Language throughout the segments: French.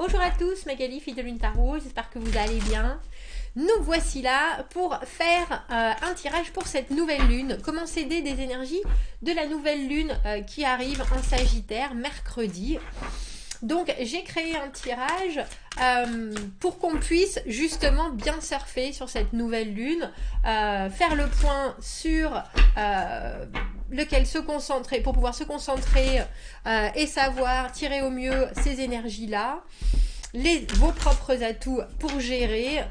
Bonjour à tous, Magali, fille de Lune Tarot, j'espère que vous allez bien. Nous voici là pour faire un tirage pour cette nouvelle lune. Comment s'aider des énergies de la nouvelle lune qui arrive en Sagittaire mercredi. Donc j'ai créé un tirage pour qu'on puisse justement bien surfer sur cette nouvelle lune, faire le point sur lequel se concentrer, pour pouvoir se concentrer et savoir tirer au mieux ces énergies-là, vos propres atouts pour gérer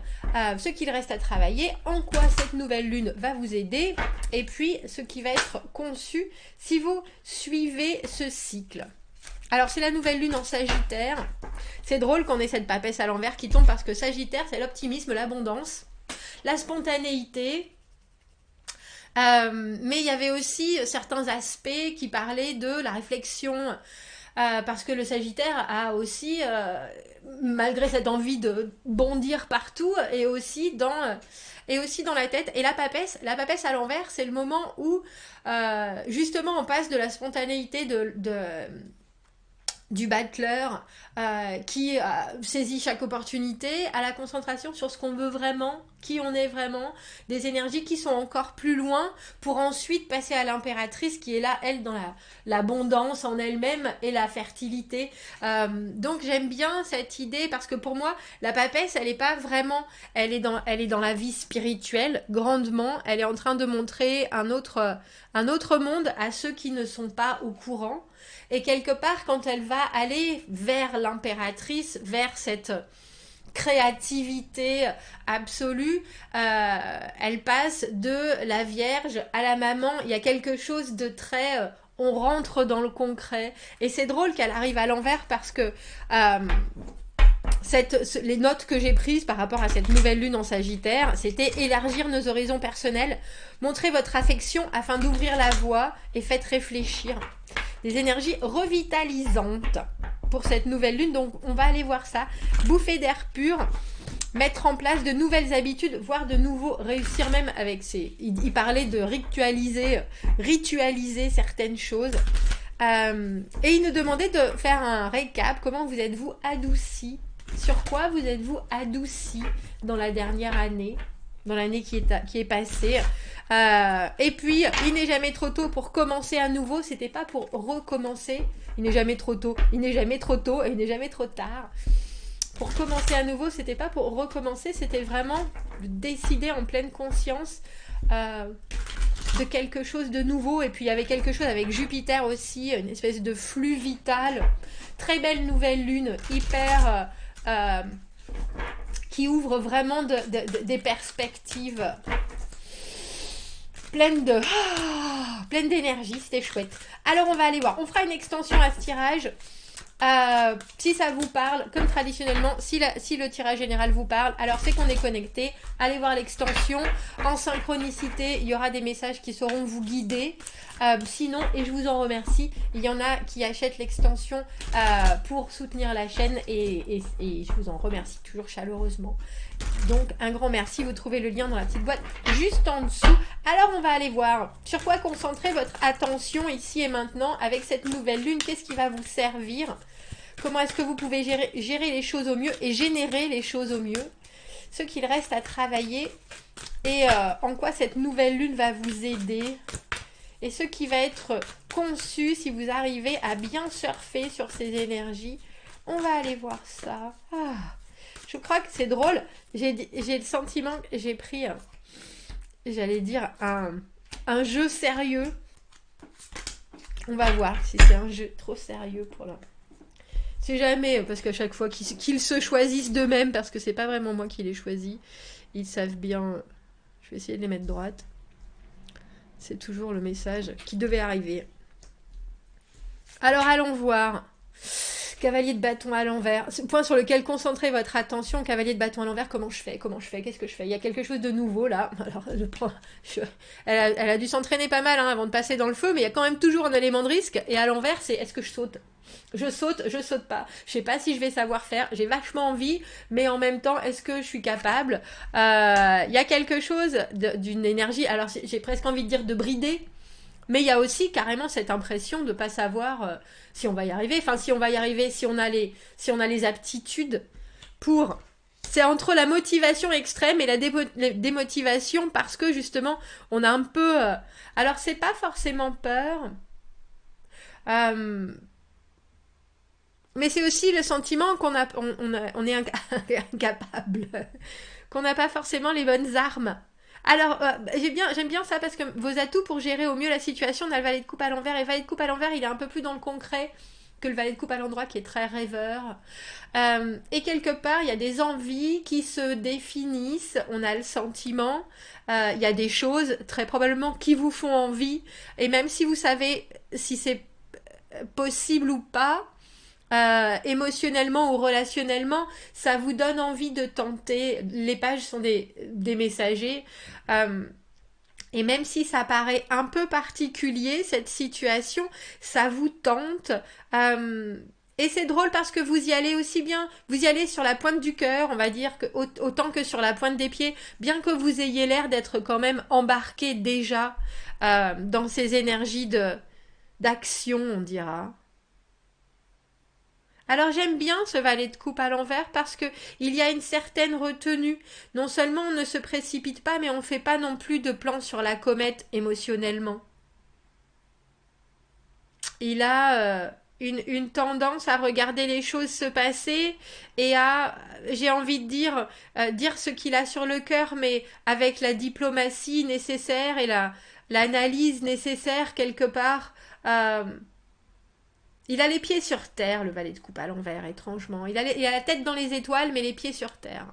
ce qu'il reste à travailler, en quoi cette nouvelle lune va vous aider, et puis ce qui va être conçu si vous suivez ce cycle. Alors c'est la nouvelle lune en Sagittaire. C'est drôle qu'on ait cette papesse à l'envers qui tombe parce que Sagittaire c'est l'optimisme, l'abondance, la spontanéité. Mais il y avait aussi certains aspects qui parlaient de la réflexion. Parce que le Sagittaire a aussi, malgré cette envie de bondir partout, et aussi dans la tête. Et la papesse à l'envers, c'est le moment où justement on passe de la spontanéité du battleur qui saisit chaque opportunité à la concentration sur ce qu'on veut vraiment, qui on est vraiment, des énergies qui sont encore plus loin pour ensuite passer à l'impératrice qui est là, elle, dans l'abondance en elle-même et la fertilité. Donc j'aime bien cette idée parce que pour moi, la papesse, elle est pas vraiment, elle est dans la vie spirituelle grandement, elle est en train de montrer un autre monde à ceux qui ne sont pas au courant. Et quelque part, quand elle va aller vers l'impératrice, vers cette créativité absolue, elle passe de la Vierge à la maman. Il y a quelque chose de très... on rentre dans le concret. Et c'est drôle qu'elle arrive à l'envers parce que... les notes que j'ai prises par rapport à cette nouvelle lune en Sagittaire, c'était élargir nos horizons personnels, montrer votre affection afin d'ouvrir la voie et faites réfléchir. Des énergies revitalisantes pour cette nouvelle lune, donc on va aller voir ça. Bouffer d'air pur, mettre en place de nouvelles habitudes, voire de nouveau réussir même avec ces... Il parlait de ritualiser certaines choses. Et il nous demandait de faire un récap. Comment vous êtes-vous adouci? Sur quoi vous êtes-vous adouci dans la dernière année, dans l'année qui est passée? Et puis, il n'est jamais trop tôt pour commencer à nouveau. C'était pas pour recommencer. Il n'est jamais trop tôt. Il n'est jamais trop tôt et il n'est jamais trop tard. Pour commencer à nouveau, c'était pas pour recommencer. C'était vraiment décider en pleine conscience de quelque chose de nouveau. Et puis, il y avait quelque chose avec Jupiter aussi, une espèce de flux vital. Très belle nouvelle lune, hyper... qui ouvre vraiment des perspectives pleines d'énergie. C'était chouette. Alors on va aller voir, on fera une extension à ce tirage si ça vous parle, comme traditionnellement, si le tirage général vous parle, alors c'est qu'on est connecté. Allez voir l'extension en synchronicité, il y aura des messages qui sauront vous guider. Sinon, et je vous en remercie, il y en a qui achètent l'extension pour soutenir la chaîne et je vous en remercie toujours chaleureusement. Donc un grand merci, vous trouvez le lien dans la petite boîte juste en dessous. Alors on va aller voir sur quoi concentrer votre attention ici et maintenant avec cette nouvelle lune. Qu'est-ce qui va vous servir? Comment est-ce que vous pouvez gérer les choses au mieux et générer les choses au mieux? Ce qu'il reste à travailler et en quoi cette nouvelle lune va vous aider? Et ce qui va être conçu si vous arrivez à bien surfer sur ces énergies. On va aller voir ça. Je crois que c'est drôle. J'ai le sentiment que j'ai pris, j'allais dire, un jeu sérieux. On va voir si c'est un jeu trop sérieux pour l'instant. C'est jamais, parce qu'à chaque fois qu'ils se choisissent d'eux-mêmes, parce que c'est pas vraiment moi qui les choisis, ils savent bien. Je vais essayer de les mettre droite. C'est toujours le message qui devait arriver. Alors allons voir. Cavalier de bâton à l'envers. Point sur lequel concentrer votre attention. Cavalier de bâton à l'envers. Comment je fais? Qu'est-ce que je fais? Il y a quelque chose de nouveau là. Alors, elle a dû s'entraîner pas mal avant de passer dans le feu, mais il y a quand même toujours un élément de risque. Et à l'envers, c'est est-ce que je saute? Je saute pas. Je sais pas si je vais savoir faire. J'ai vachement envie, mais en même temps, est-ce que je suis capable? Il y a quelque chose d'une énergie. Alors, j'ai presque envie de dire de brider. Mais il y a aussi carrément cette impression de ne pas savoir si on va y arriver, enfin si on va y arriver, si on a les aptitudes pour... C'est entre la motivation extrême et la démotivation parce que justement, on a un peu... alors, c'est pas forcément peur, mais c'est aussi le sentiment on est incapable, qu'on n'a pas forcément les bonnes armes. Alors, j'aime bien ça parce que vos atouts pour gérer au mieux la situation, on a le valet de coupe à l'envers. Et le valet de coupe à l'envers, il est un peu plus dans le concret que le valet de coupe à l'endroit qui est très rêveur. Et quelque part, il y a des envies qui se définissent, on a le sentiment, il y a des choses très probablement qui vous font envie, et même si vous savez si c'est possible ou pas, émotionnellement ou relationnellement, ça vous donne envie de tenter. Les pages sont des messagers. Euh, et même si ça paraît un peu particulier, cette situation, ça vous tente. Euh, et c'est drôle parce que vous y allez aussi bien, vous y allez sur la pointe du cœur, on va dire, autant que sur la pointe des pieds, bien que vous ayez l'air d'être quand même embarqué déjà dans ces énergies d'action, on dira. Alors j'aime bien ce valet de coupe à l'envers parce que il y a une certaine retenue. Non seulement on ne se précipite pas, mais on ne fait pas non plus de plan sur la comète émotionnellement. Il a une tendance à regarder les choses se passer et à, j'ai envie de dire, dire ce qu'il a sur le cœur, mais avec la diplomatie nécessaire et l'analyse nécessaire quelque part. Il a les pieds sur terre, le valet de coupe à l'envers, étrangement. Il a la tête dans les étoiles, mais les pieds sur terre.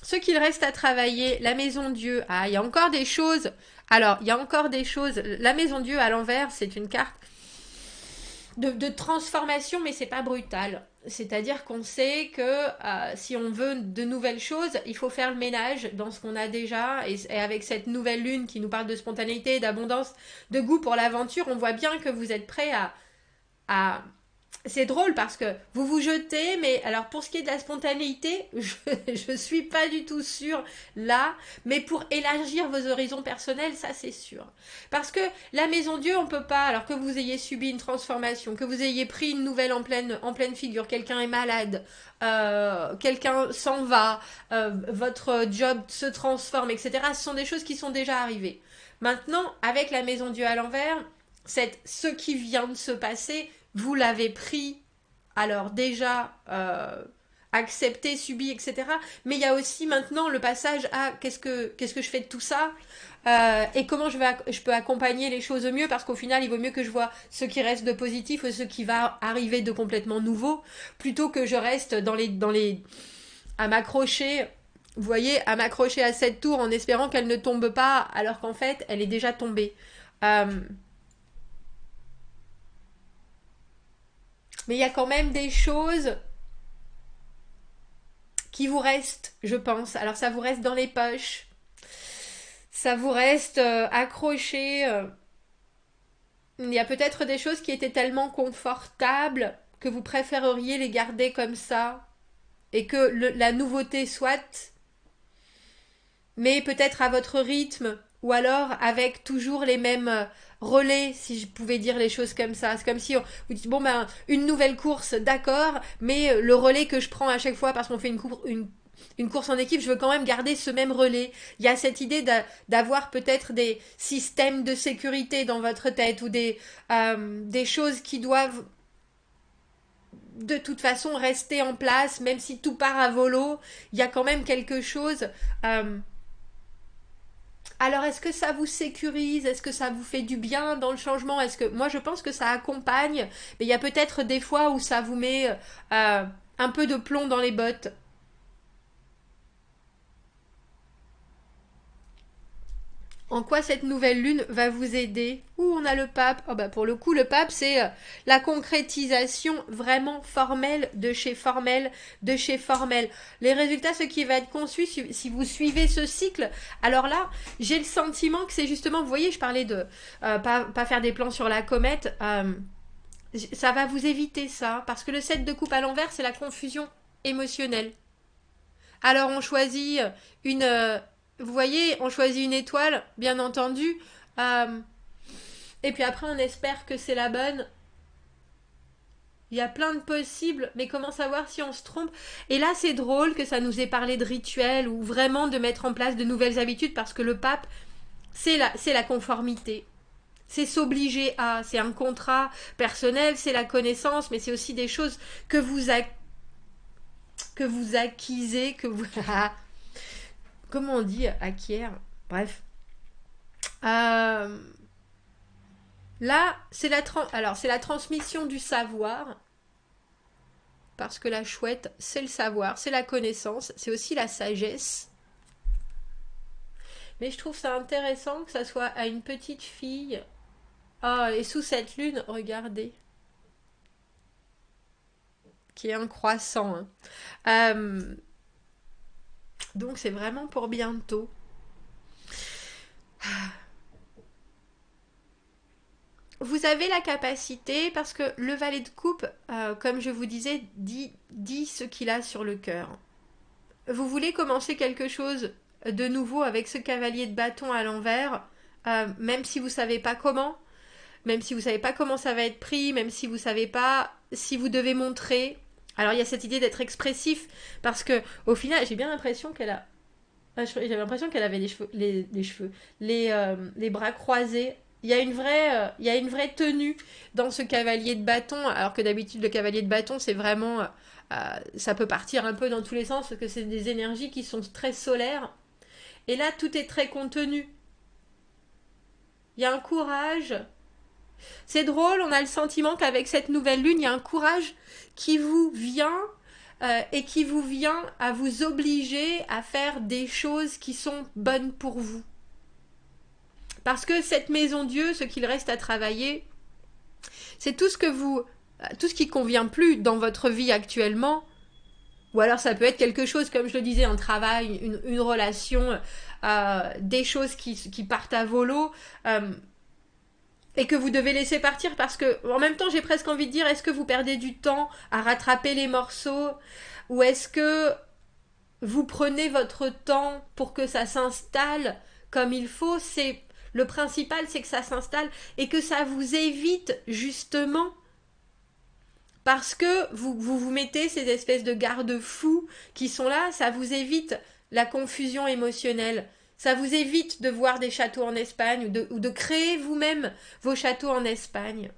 Ce qu'il reste à travailler, la maison Dieu. Ah, il y a encore des choses. Alors, il y a encore des choses. La maison Dieu à l'envers, c'est une carte de transformation, mais c'est pas brutal. C'est-à-dire qu'on sait que si on veut de nouvelles choses, il faut faire le ménage dans ce qu'on a déjà. Et avec cette nouvelle lune qui nous parle de spontanéité, d'abondance, de goût pour l'aventure, on voit bien que vous êtes prêt à c'est drôle parce que vous vous jetez, mais alors pour ce qui est de la spontanéité, je suis pas du tout sûre là, mais pour élargir vos horizons personnels, ça c'est sûr. Parce que la maison Dieu, on peut pas, alors que vous ayez subi une transformation, que vous ayez pris une nouvelle en pleine figure, quelqu'un est malade, quelqu'un s'en va, votre job se transforme, etc. Ce sont des choses qui sont déjà arrivées. Maintenant, avec la maison Dieu à l'envers, ce qui vient de se passer, vous l'avez pris, alors déjà accepté, subi, etc. Mais il y a aussi maintenant le passage à qu'est-ce que je fais de tout ça et comment je peux accompagner les choses au mieux parce qu'au final, il vaut mieux que je vois ce qui reste de positif ou ce qui va arriver de complètement nouveau plutôt que je reste à m'accrocher. Vous voyez, à m'accrocher à cette tour en espérant qu'elle ne tombe pas alors qu'en fait, elle est déjà tombée. Euh, Mais il y a quand même des choses qui vous restent, je pense. Alors ça vous reste dans les poches, ça vous reste accroché. Il y a peut-être des choses qui étaient tellement confortables que vous préféreriez les garder comme ça et que la nouveauté soit, mais peut-être à votre rythme ou alors avec toujours les mêmes relais, si je pouvais dire les choses comme ça. C'est comme si vous dites, bon ben, une nouvelle course, d'accord, mais le relais que je prends à chaque fois parce qu'on fait une course en équipe, je veux quand même garder ce même relais. Il y a cette idée d'avoir peut-être des systèmes de sécurité dans votre tête ou des choses qui doivent de toute façon rester en place, même si tout part à volo, il y a quand même quelque chose. Alors, est-ce que ça vous sécurise? Est-ce que ça vous fait du bien dans le changement? Est-ce que moi, je pense que ça accompagne, mais il y a peut-être des fois où ça vous met un peu de plomb dans les bottes. En quoi cette nouvelle lune va vous aider? Ouh, on a le pape. Oh bah pour le coup, le pape, c'est la concrétisation vraiment formelle de chez formel, de chez formel. Les résultats, ce qui va être conçu, si vous suivez ce cycle, alors là, j'ai le sentiment que c'est justement, vous voyez, je parlais de pas faire des plans sur la comète, ça va vous éviter ça, parce que le 7 de coupe à l'envers, c'est la confusion émotionnelle. Alors on choisit une... vous voyez, on choisit une étoile, bien entendu. euh, Et puis après, on espère que c'est la bonne. Il y a plein de possibles, mais comment savoir si on se trompe? Et là, c'est drôle que ça nous ait parlé de rituels ou vraiment de mettre en place de nouvelles habitudes parce que le pape, c'est la conformité. C'est s'obliger à, c'est un contrat personnel, c'est la connaissance, mais c'est aussi des choses que vous acquisez, que vous... Comment on dit acquiert? Bref. Euh, Là, alors, c'est la transmission du savoir, parce que la chouette, c'est le savoir, c'est la connaissance, c'est aussi la sagesse. Mais je trouve ça intéressant que ça soit à une petite fille. Ah, et sous cette lune, regardez, qui est un croissant. Hein. Euh, donc c'est vraiment pour bientôt. Vous avez la capacité, parce que le valet de coupe, comme je vous disais, dit ce qu'il a sur le cœur. Vous voulez commencer quelque chose de nouveau avec ce cavalier de bâton à l'envers, même si vous savez pas comment, même si vous savez pas comment ça va être pris, même si vous savez pas si vous devez montrer. Alors il y a cette idée d'être expressif, parce que au final, j'ai bien l'impression qu'elle a... J'avais l'impression qu'elle avait les bras croisés. Il y a une vraie tenue dans ce cavalier de bâton, alors que d'habitude le cavalier de bâton c'est vraiment, ça peut partir un peu dans tous les sens parce que c'est des énergies qui sont très solaires. Et là tout est très contenu. Il y a un courage. C'est drôle, on a le sentiment qu'avec cette nouvelle lune, il y a un courage qui vous vient et qui vous vient à vous obliger à faire des choses qui sont bonnes pour vous. Parce que cette maison Dieu, ce qu'il reste à travailler, c'est tout ce qui convient plus dans votre vie actuellement. Ou alors ça peut être quelque chose, comme je le disais, un travail, une relation, des choses qui partent à volo. Et que vous devez laisser partir parce que, en même temps, j'ai presque envie de dire, est-ce que vous perdez du temps à rattraper les morceaux ou est-ce que vous prenez votre temps pour que ça s'installe comme il faut? C'est le principal, c'est que ça s'installe et que ça vous évite justement parce que vous mettez ces espèces de garde-fous qui sont là, ça vous évite la confusion émotionnelle. Ça vous évite de voir des châteaux en Espagne ou de créer vous-même vos châteaux en Espagne.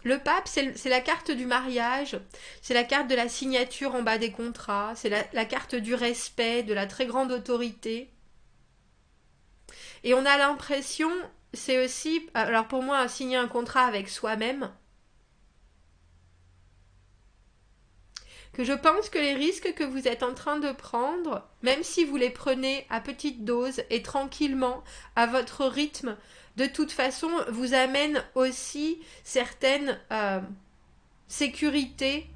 Le pape, c'est la carte du mariage, c'est la carte de la signature en bas des contrats, c'est la carte du respect, de la très grande autorité. Et on a l'impression, c'est aussi, alors pour moi, signer un contrat avec soi-même, que je pense que les risques que vous êtes en train de prendre, même si vous les prenez à petite dose et tranquillement, à votre rythme, de toute façon, vous amènent aussi certaines sécurités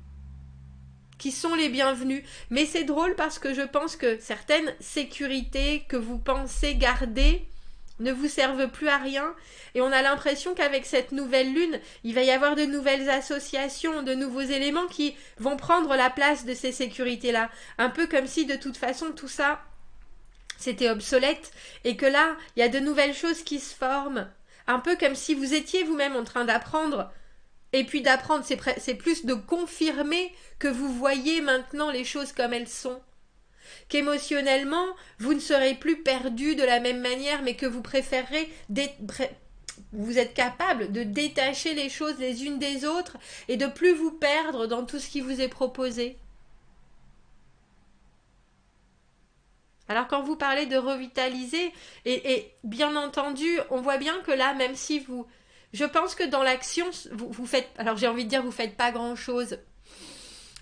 qui sont les bienvenues. Mais c'est drôle parce que je pense que certaines sécurités que vous pensez garder ne vous servent plus à rien. Et on a l'impression qu'avec cette nouvelle lune, il va y avoir de nouvelles associations, de nouveaux éléments qui vont prendre la place de ces sécurités-là. Un peu comme si de toute façon tout ça, c'était obsolète et que là, il y a de nouvelles choses qui se forment. Un peu comme si vous étiez vous-même en train d'apprendre. Et puis d'apprendre, c'est plus de confirmer que vous voyez maintenant les choses comme elles sont. Qu'émotionnellement, vous ne serez plus perdu de la même manière, mais que vous préférerez vous êtes capable de détacher les choses les unes des autres et de plus vous perdre dans tout ce qui vous est proposé. Alors quand vous parlez de revitaliser, et bien entendu, on voit bien que là, même si vous... Je pense que dans l'action, vous faites... Alors j'ai envie de dire, vous faites pas grand-chose.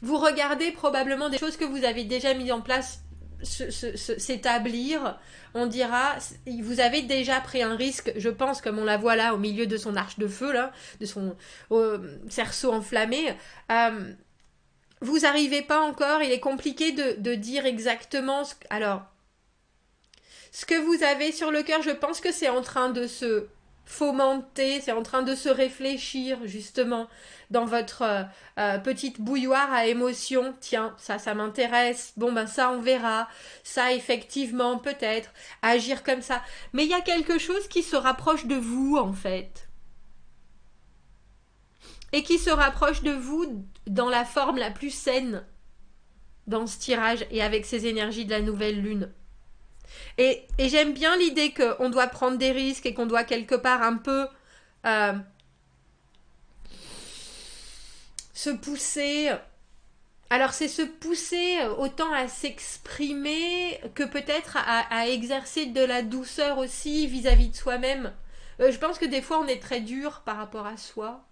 Vous regardez probablement des choses que vous avez déjà mises en place s'établir, on dira, vous avez déjà pris un risque, je pense, comme on la voit là au milieu de son arche de feu, là, de son cerceau enflammé. Vous n'arrivez pas encore, il est compliqué de dire exactement ce que... Alors, ce que vous avez sur le cœur, je pense que c'est en train de se fomenter, c'est en train de se réfléchir justement dans votre petite bouilloire à émotions. Tiens, ça m'intéresse. Bon, ben ça, on verra. Ça, effectivement, peut-être. Agir comme ça. Mais il y a quelque chose qui se rapproche de vous, en fait. Et qui se rapproche de vous dans la forme la plus saine dans ce tirage et avec ces énergies de la nouvelle lune. Et j'aime bien l'idée qu'on doit prendre des risques et qu'on doit quelque part un peu se pousser. Alors c'est se pousser autant à s'exprimer que peut-être à exercer de la douceur aussi vis-à-vis de soi-même. Je pense que des fois on est très dur par rapport à soi.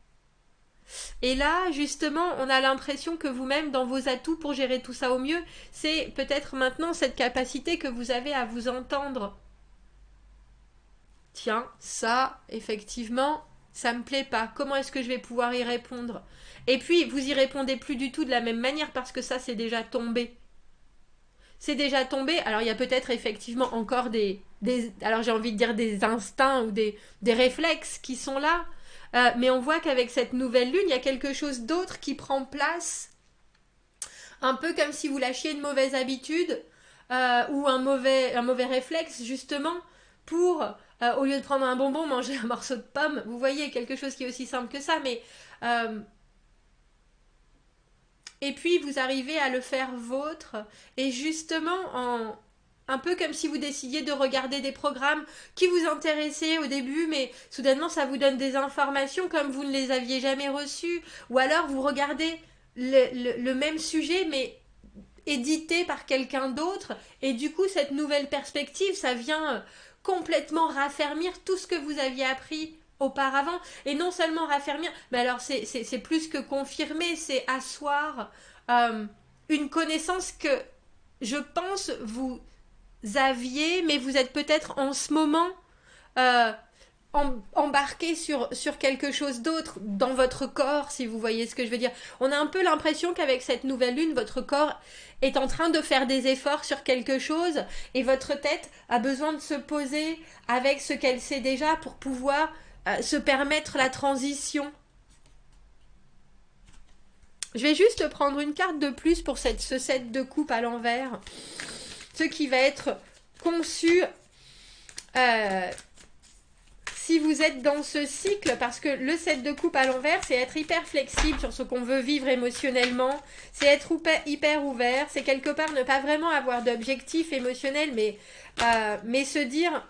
Et là, justement, on a l'impression que vous-même, dans vos atouts pour gérer tout ça au mieux, c'est peut-être maintenant cette capacité que vous avez à vous entendre. Tiens, ça, effectivement, ça me plaît pas. Comment est-ce que je vais pouvoir y répondre? Et puis, vous y répondez plus du tout de la même manière parce que ça, c'est déjà tombé. C'est déjà tombé. Alors, il y a peut-être effectivement encore alors j'ai envie de dire des instincts ou des réflexes qui sont là. Mais on voit qu'avec cette nouvelle lune, il y a quelque chose d'autre qui prend place. Un peu comme si vous lâchiez une mauvaise habitude ou un mauvais réflexe, justement, pour, au lieu de prendre un bonbon, manger un morceau de pomme. Vous voyez, quelque chose qui est aussi simple que ça, mais... et puis, vous arrivez à le faire vôtre. Et justement, un peu comme si vous décidiez de regarder des programmes qui vous intéressaient au début, mais soudainement ça vous donne des informations comme vous ne les aviez jamais reçues. Ou alors vous regardez le même sujet, mais édité par quelqu'un d'autre, et du coup cette nouvelle perspective, ça vient complètement raffermir tout ce que vous aviez appris auparavant, et non seulement raffermir, mais alors c'est plus que confirmer, c'est asseoir une connaissance que je pense vous aviez, mais vous êtes peut-être en ce moment euh, embarqué sur quelque chose d'autre dans votre corps, si vous voyez ce que je veux dire. On a un peu l'impression qu'avec cette nouvelle lune, votre corps est en train de faire des efforts sur quelque chose et votre tête a besoin de se poser avec ce qu'elle sait déjà pour pouvoir se permettre la transition. Je vais juste prendre une carte de plus pour ce set de coupe à l'envers. Ce qui va être conçu si vous êtes dans ce cycle, parce que le set de coupe à l'envers, c'est être hyper flexible sur ce qu'on veut vivre émotionnellement, c'est être hyper ouvert, c'est quelque part ne pas vraiment avoir d'objectif émotionnel, mais se dire,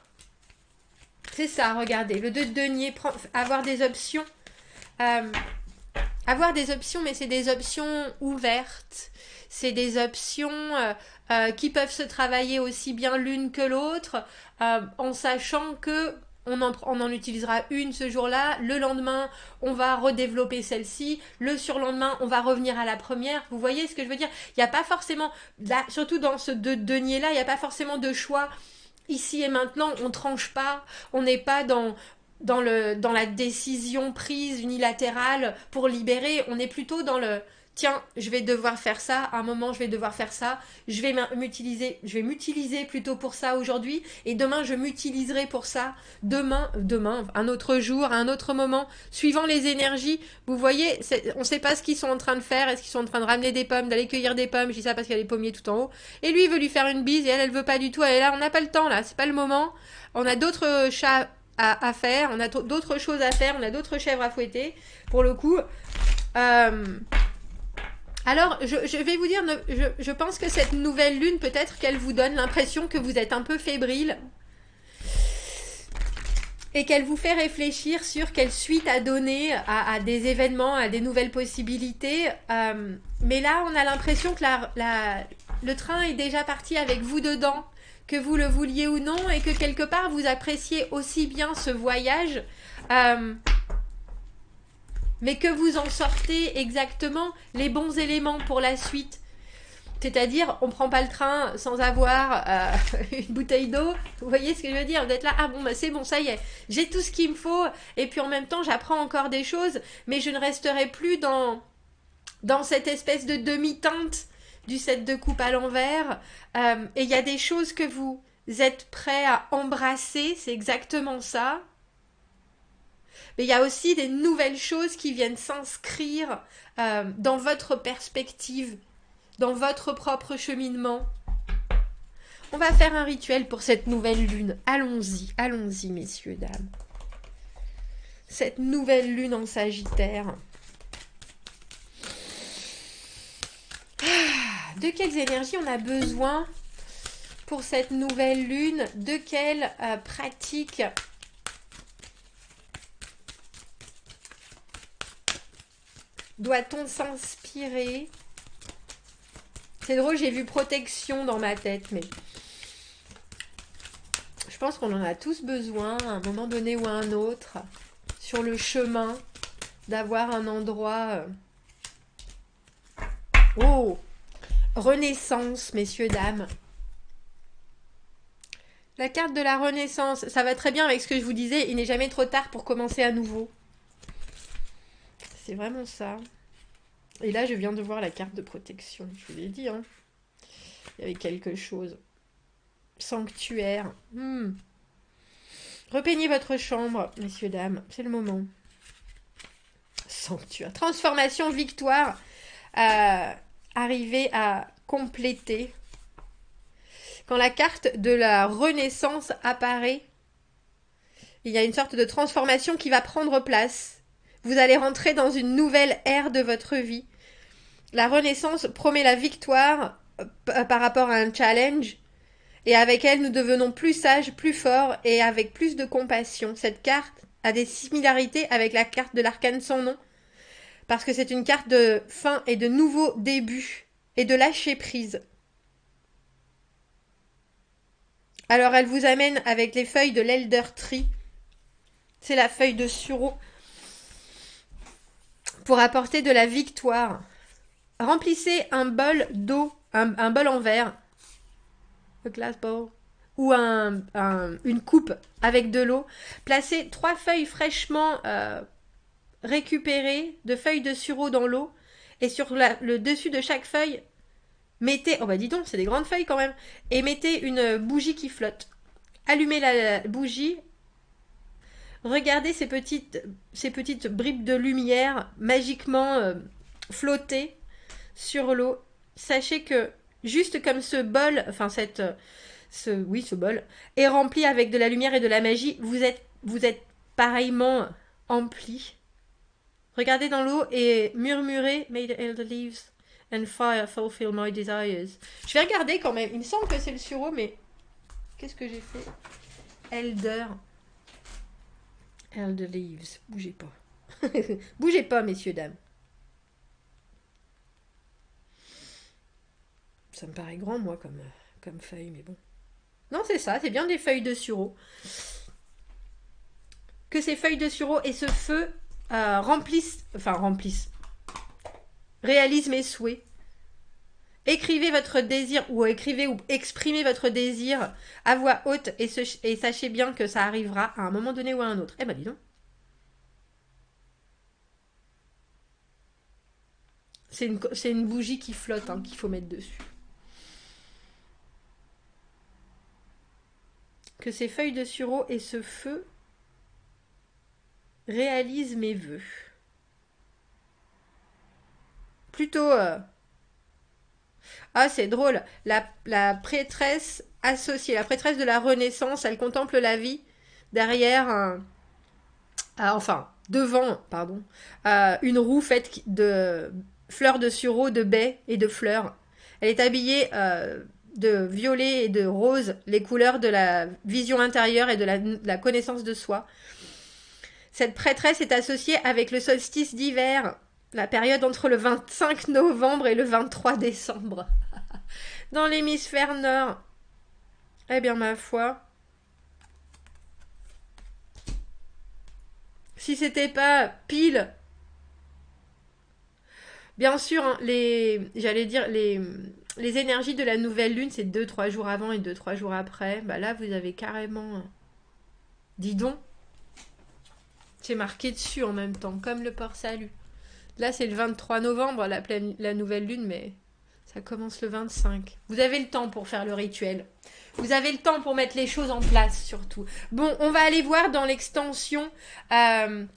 c'est ça, regardez, le 2 de denier, avoir des options, mais c'est des options ouvertes, c'est des options qui peuvent se travailler aussi bien l'une que l'autre, en sachant que on en utilisera une ce jour-là, le lendemain on va redévelopper celle-ci, le surlendemain on va revenir à la première. Vous voyez ce que je veux dire? Il n'y a pas forcément, là, surtout dans ce denier-là, il n'y a pas forcément de choix ici et maintenant, on tranche pas, on n'est pas dans la décision prise unilatérale pour libérer, on est plutôt dans le tiens, je vais devoir faire ça, à un moment je vais devoir faire ça, je vais m'utiliser plutôt pour ça aujourd'hui, et demain je m'utiliserai pour ça, demain, un autre jour, un autre moment, suivant les énergies. Vous voyez, on ne sait pas ce qu'ils sont en train de faire, est-ce qu'ils sont en train de ramener des pommes, d'aller cueillir des pommes, je dis ça parce qu'il y a des pommiers tout en haut, et lui il veut lui faire une bise, et elle veut pas du tout, elle est là, on n'a pas le temps là, c'est pas le moment, on a d'autres chats à faire, on a d'autres choses à faire, on a d'autres chèvres à fouetter, pour le coup. Alors, je vais vous dire, je pense que cette nouvelle lune, peut-être qu'elle vous donne l'impression que vous êtes un peu fébrile et qu'elle vous fait réfléchir sur quelle suite à donner à des événements, à des nouvelles possibilités. Mais là, on a l'impression que le train est déjà parti avec vous dedans, que vous le vouliez ou non, et que quelque part, vous appréciez aussi bien ce voyage, mais que vous en sortez exactement les bons éléments pour la suite. C'est-à-dire, on prend pas le train sans avoir une bouteille d'eau. Vous voyez ce que je veux dire? D'être là, ah bon, bah c'est bon, ça y est, j'ai tout ce qu'il me faut. Et puis en même temps, j'apprends encore des choses, mais je ne resterai plus dans cette espèce de demi-teinte du set de coupe à l'envers. Et il y a des choses que vous êtes prêts à embrasser, c'est exactement ça. Mais il y a aussi des nouvelles choses qui viennent s'inscrire dans votre perspective, dans votre propre cheminement. On va faire un rituel pour cette nouvelle lune. Allons-y, messieurs, dames. Cette nouvelle lune en Sagittaire. De quelles énergies on a besoin pour cette nouvelle lune? De quelles pratiques doit-on s'inspirer? C'est drôle, j'ai vu protection dans ma tête, mais je pense qu'on en a tous besoin à un moment donné ou à un autre, sur le chemin, d'avoir un endroit... Oh! Renaissance, messieurs, dames. La carte de la Renaissance, ça va très bien avec ce que je vous disais, il n'est jamais trop tard pour commencer à nouveau. C'est vraiment ça. Et là, je viens de voir la carte de protection, je vous l'ai dit, hein. Il y avait quelque chose. Sanctuaire. Repeignez votre chambre, messieurs, dames, c'est le moment. Sanctuaire. Transformation, victoire. Arriver à compléter. Quand la carte de la Renaissance apparaît, il y a une sorte de transformation qui va prendre place. Vous allez rentrer dans une nouvelle ère de votre vie. La Renaissance promet la victoire par rapport à un challenge. Et avec elle, nous devenons plus sages, plus forts et avec plus de compassion. Cette carte a des similarités avec la carte de l'arcane sans nom. Parce que c'est une carte de fin et de nouveau début. Et de lâcher prise. Alors elle vous amène avec les feuilles de l'Elder Tree. C'est la feuille de sureau. Pour apporter de la victoire. Remplissez un bol d'eau, un bol en verre. A glass bowl. Ou une coupe avec de l'eau. Placez 3 feuilles fraîchement récupérées de feuilles de sureau dans l'eau. Et sur le dessus de chaque feuille, mettez... Oh bah dis donc, c'est des grandes feuilles quand même. Et mettez une bougie qui flotte. Allumez la bougie. Regardez ces petites bribes de lumière magiquement flotter sur l'eau. Sachez que juste comme ce bol, enfin ce bol est rempli avec de la lumière et de la magie, vous êtes pareillement empli. Regardez dans l'eau et murmurez May the elder leaves and fire fulfill my desires. Je vais regarder quand même. Il me semble que c'est le sureau, mais qu'est-ce que j'ai fait? Elder leaves. Bougez pas. Bougez pas, messieurs, dames. Ça me paraît grand, moi, comme feuille, mais bon. Non, c'est ça, c'est bien des feuilles de sureau. Que ces feuilles de sureau et ce feu réalisent mes souhaits. Écrivez votre désir ou exprimez votre désir à voix haute et sachez bien que ça arrivera à un moment donné ou à un autre. Eh ben dis donc. C'est une bougie qui flotte hein, qu'il faut mettre dessus. Que ces feuilles de sureau et ce feu réalisent mes vœux. Plutôt... Ah, c'est drôle. La prêtresse associée, la prêtresse de la Renaissance, elle contemple la vie derrière devant, une roue faite de fleurs de sureau, de baies et de fleurs. Elle est habillée de violet et de rose, les couleurs de la vision intérieure et de la connaissance de soi. Cette prêtresse est associée avec le solstice d'hiver, la période entre le 25 novembre et le 23 décembre. Dans l'hémisphère nord. Eh bien, ma foi. Si c'était pas pile. Bien sûr, hein, les énergies de la nouvelle lune, c'est 2-3 jours avant et 2-3 jours après. Bah là, vous avez carrément... Dis donc. C'est marqué dessus en même temps, comme le port salut. Là, c'est le 23 novembre, la nouvelle lune, mais Ça commence le 25. Vous avez le temps pour faire le rituel. Vous avez le temps pour mettre les choses en place, surtout. Bon, on va aller voir dans l'extension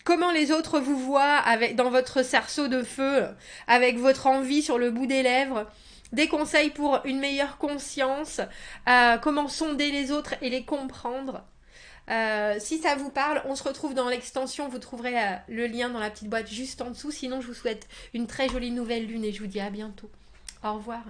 comment les autres vous voient avec, dans votre cerceau de feu, avec votre envie sur le bout des lèvres. Des conseils pour une meilleure conscience. Comment sonder les autres et les comprendre. Si ça vous parle, on se retrouve dans l'extension. Vous trouverez le lien dans la petite boîte juste en dessous. Sinon, je vous souhaite une très jolie nouvelle lune et je vous dis à bientôt. Au revoir.